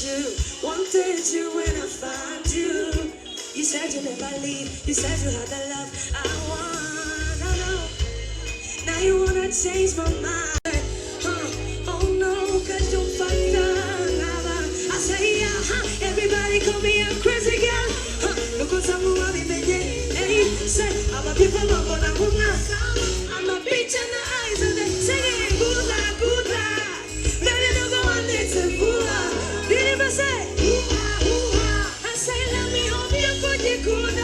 you, wanted you when I found you. You said you never leave, you said you had the love I wanna know. Now you wanna change my mind, oh no, cause don't find out. I say yeah, everybody call me a crazy girl, look what I'm moving, hey, say, I'm a people of what I'm a bitch in the eyes of the singing, good luck, good luck. Baby, don't go on this and fool. Did you say, I say, let me hold you, could you could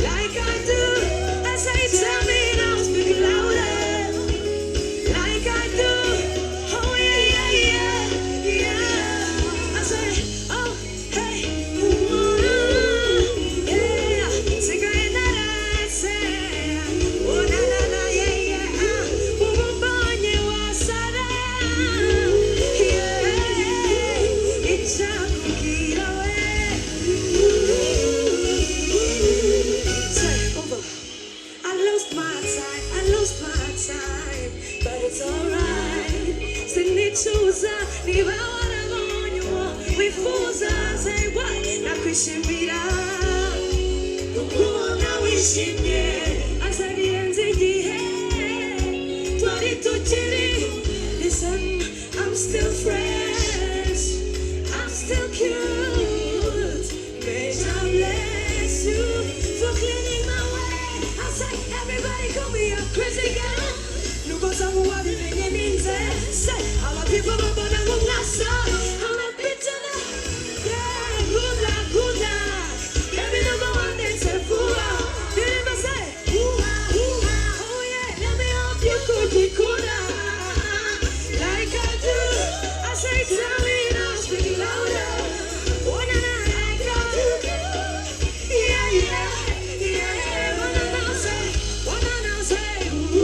like I do. I say, tell me now, speak louder. Like I do. Oh, yeah, yeah, yeah, yeah. I say, oh, hey, yeah. Cigarette that I say, oh, na, na, na, yeah, yeah. Oh, bonye wasara. Yeah, it's a cookie away. Say, over. I lost my time, but it's alright. Send it to us, leave out on you. We fools, say what? Now Christian Mira, now wishing me. I said the ends in the head, 22 chili. Listen, I'm still fresh, I'm still cute. May God bless you for cleaning my way. I say, everybody call me a crazy girl. No cause I'm worried in your means. Say, I'm a people, but I'm not so. I'm a bitch in the yeah, good luck, good luck. Baby, number one, they say, fool. You never say, oh yeah, let me help you, could be cooler. Like I do. I say, tell me now, speak louder. Oh, na, na, like I do. Yeah, yeah, yeah. Oh, na, na, say, ooh,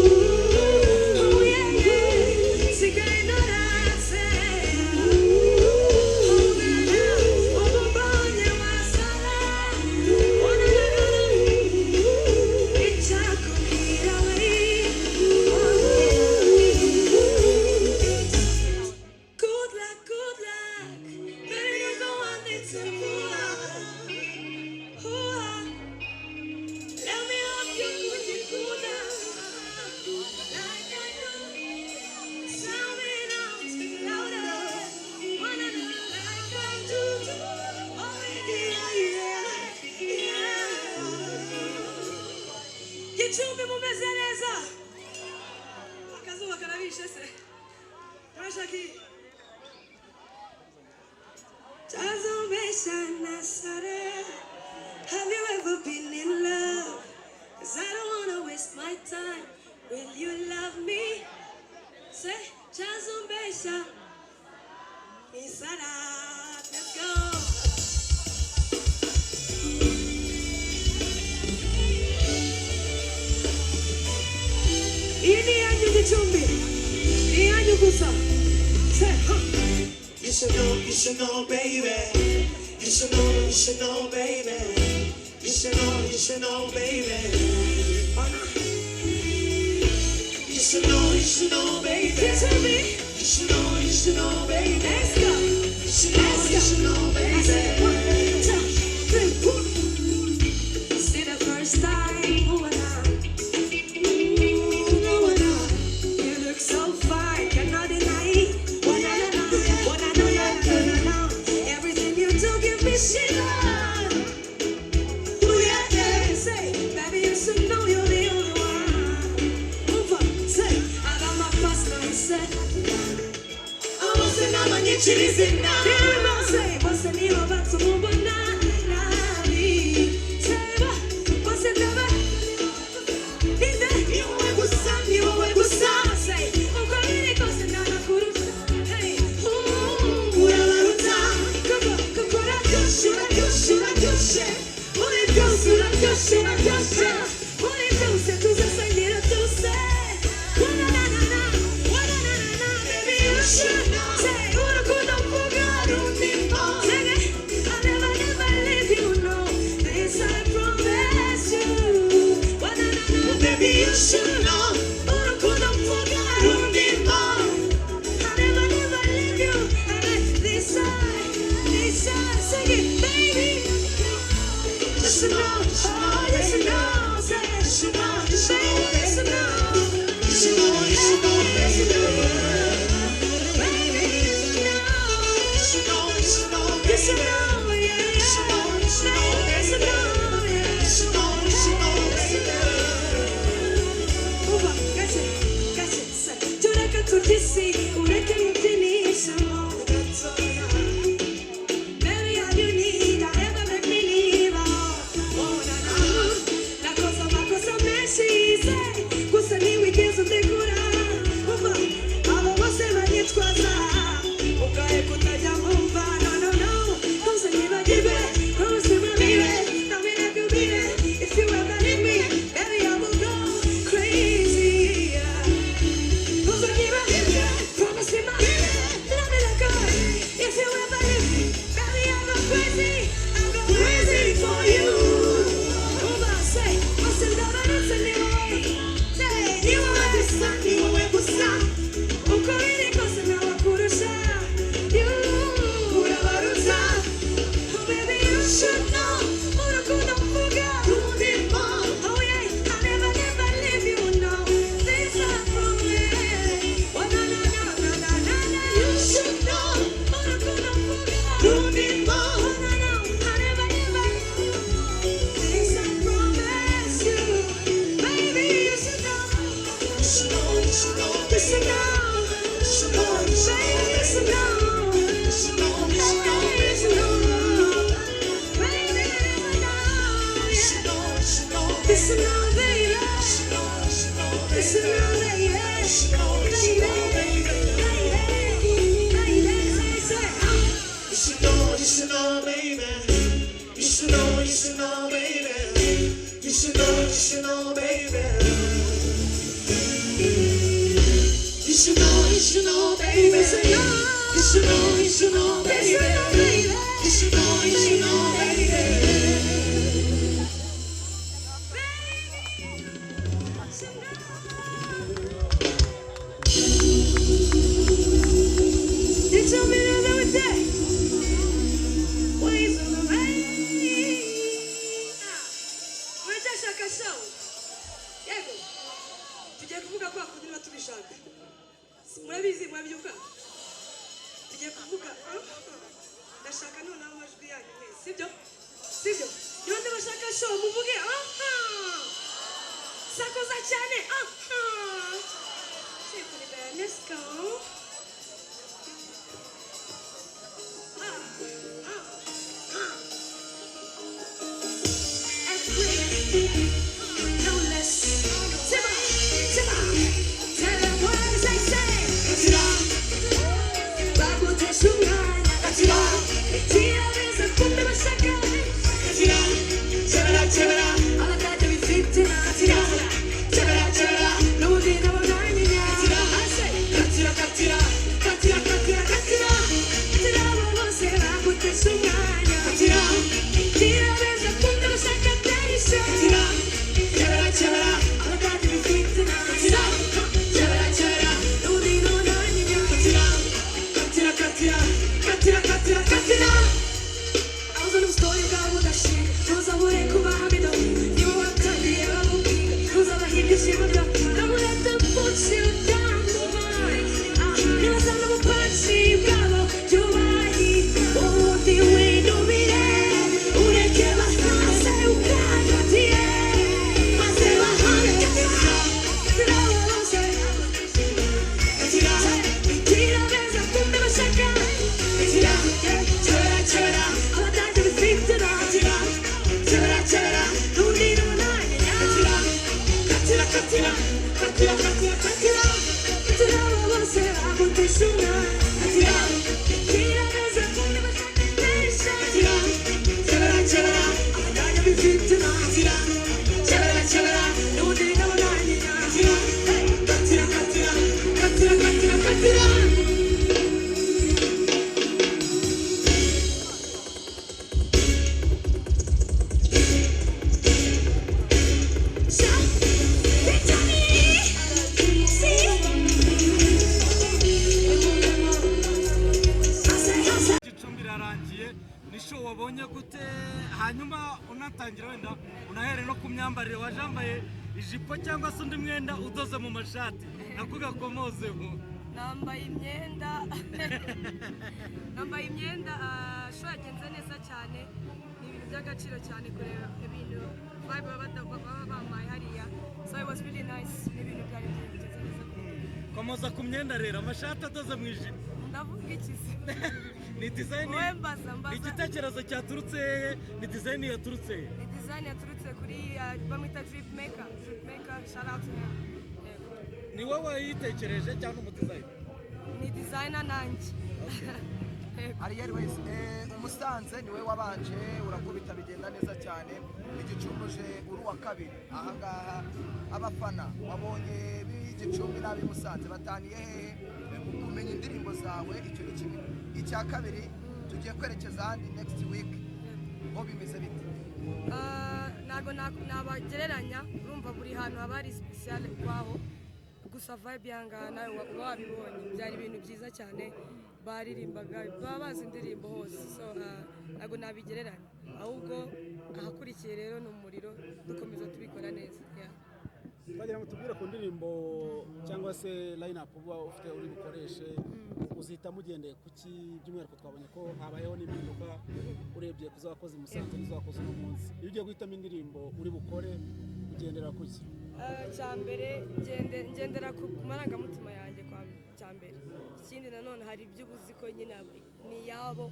oh, yeah, yeah. Cigarette that I say, oh, na, na, oh, bonye wasara. Oh, na, na, it's a cookie away. Good luck, good luck. Baby, don't go on this and let me help you with your good like I do. Tell me now, speak louder. Wanna know like I do. Oh, yeah, yeah. Gicumbi mumeze neza. Akazuba karabishe se. Turashaki. Have you ever been in love? 'Cause I don't wanna waste my time. Will you love me? Say, Chazumbesha. Misara. Let's go. Ini anyu Gicumbi. Ini anyu Gusa. Say, you should know, baby. You should know, baby. You should know, baby. You should know, baby. Tell me. You should know, baby. Let's go. You should know, baby. I said 1, 2, 3, 4. See the first time, who and I. You look so fine, cannot deny it. Everything you do give me shit. Oh yeah, yeah. Say, baby, you should know you're the only one. Move on, say, I got my personal set. I wasn't on my cheese in now. Hear me say, what's the name of it? So move on now. Say, what's it never? You were good son. Say, I'm calling it because I'm not a good. Hey, baby, you should know. Say, tell me the other day. Waves on the rain. Unataka show? Yego. Tujye kuvuga kwa kundi batubishaka. Murabizi mwabyuka. Tujye kuvuga. Ndashaka none amajwi yanyu mwese. Sibyo? Sibyo? Yonde bashaka show muvuge. Sakoza cyane. Let's go. No less. Simba, Simba. Tell them what I say. Katira. Babu teshunganya. Katira. Tira beza kumbe bashaka. Katira. Chebera, chebera. All of that we fit in. Katira. Chebera, chebera. No day, no night. Katira. I say. Katira, Katira. Katira, Katira, Katira. Katira, babu se babu teshunganya. Katira. Tira beza kumbe bashaka. Katira. Chebera, chebera. All of that we fit in. Katira. Chebera, chebera. No day, no night. Katira. Katira, Katira. Katira, Katira, Katira. I was on the story about that shit. Those are what I could have been done. You were telling me, those are the hidden shit. I'm let them put you down the line. You was on the party, bravo, Giovanni. Oh, the way to be there. Ure che va a sei un caso di ma se va a Katira, lo sai. Katira, tira besa come va shaka. Katira, chera, chera. Alla tarde vi fitte da. Katira, chera, chera. Non di non hai. Katira, Katira, Katira, Katira, Katira, Katira. Katira, lo sai, a monte suna. Katira, tira besa come va shaka. Katira, chera, chera. Alla tarde vi fitte da. Katira, chera, chera. Non di non hai. Katira, Katira, Katira, Katira, Katira, Katira. Gicumbi irarangiye ni show wabonye gute hanyuma unatangira wenda unahere no ku myambarire wajambaye ijipo cyangwa se undi mwenda udoze mu mashati nakuga komozeho nambaye imyenda show yagenze neza cyane ni ibintu by'agaciro cyane kureba ibintu vibe baba bamaye hariya so it was really nice ni ibintu byari byiza neza komoza ku myenda rero amashati adoze mu ijipo ndavuga iki se ni design mbaza igitekerezo cyaturutse hehe ni design yaturutse hehe ni design yaturutse kuri bamwita drip maker shout out to him ni wowe wayitekereje cyangwa umudesign ni designer nanjye Ariel wese umusanze niwe wabanje urakubita bigenda neza cyane igicumuje uri wa kabiri aha ngaha abafana wabonye b'igicumbi nabi musanze bataniye hehe kumenya indirimbo zawe icyo ni kimwe icya kabiri tugiye kwerekeza ahandi next week ngo bimeze bite ntago nabagereranya urumva buri hantu haba hari special kwaho gusa vibe yanga nawe wabibonye byari ibintu byiza cyane baririmbaga baba bazi indirimbo hose so ntago nabigereranya ahubwo ahakurikiye rero ni umuriro dukomeza tubikora neza twagira ngo tubwire ku ndirimbo cyangwa se line up uba ufite uri bukoreshe uzita mugendeye kuki by'umwihariko twabonye ko habayeho n'impinduka urebye kuzakoze Musanze n'izakoze uno munsi iyo ugiye guhitamo indirimbo uri bukore ugendera kuki cyambere ngendera ku marangamutima yanjye kwa cyambere ikindi nanone hari iby'ubuzi ko nyine ni yabo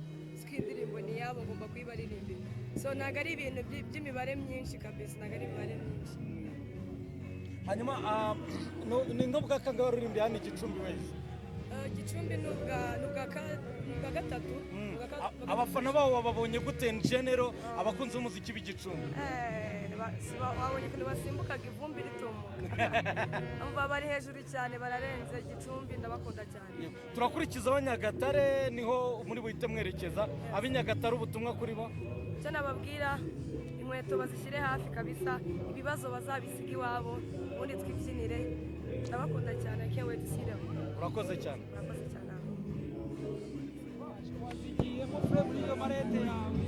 indirimbo ni yabo ngomba kuyibaririmba so ntago ari ibintu by'imibare myinshi kabisa ntago ari imibare myinshi hanyuma ni ndobwa kangahe uririmbiye hano Gicumbi wese Gicumbi nubwa gatatu abafana babo babonye gute in general abakunzi b'umuziki b'Igicumbi wabonye ukuntu basimbukaga ivumbi ritumuka umva bari hejuru cyane bararenze Gicumbi ndabakunda cyane turakurikiza abanyagatare niho muri buhite mwerekeza ab'inyagatare ubutumwa kuri bo cyo nababwira inkweto bazishyire hafi kabisa ibibazo bazabisiga iwabo ubundi twibyinire ndabakunda cyane I can't wait to see them urakoze cyane urakoze cyane wazigiyemo fure muri iyo marete yawe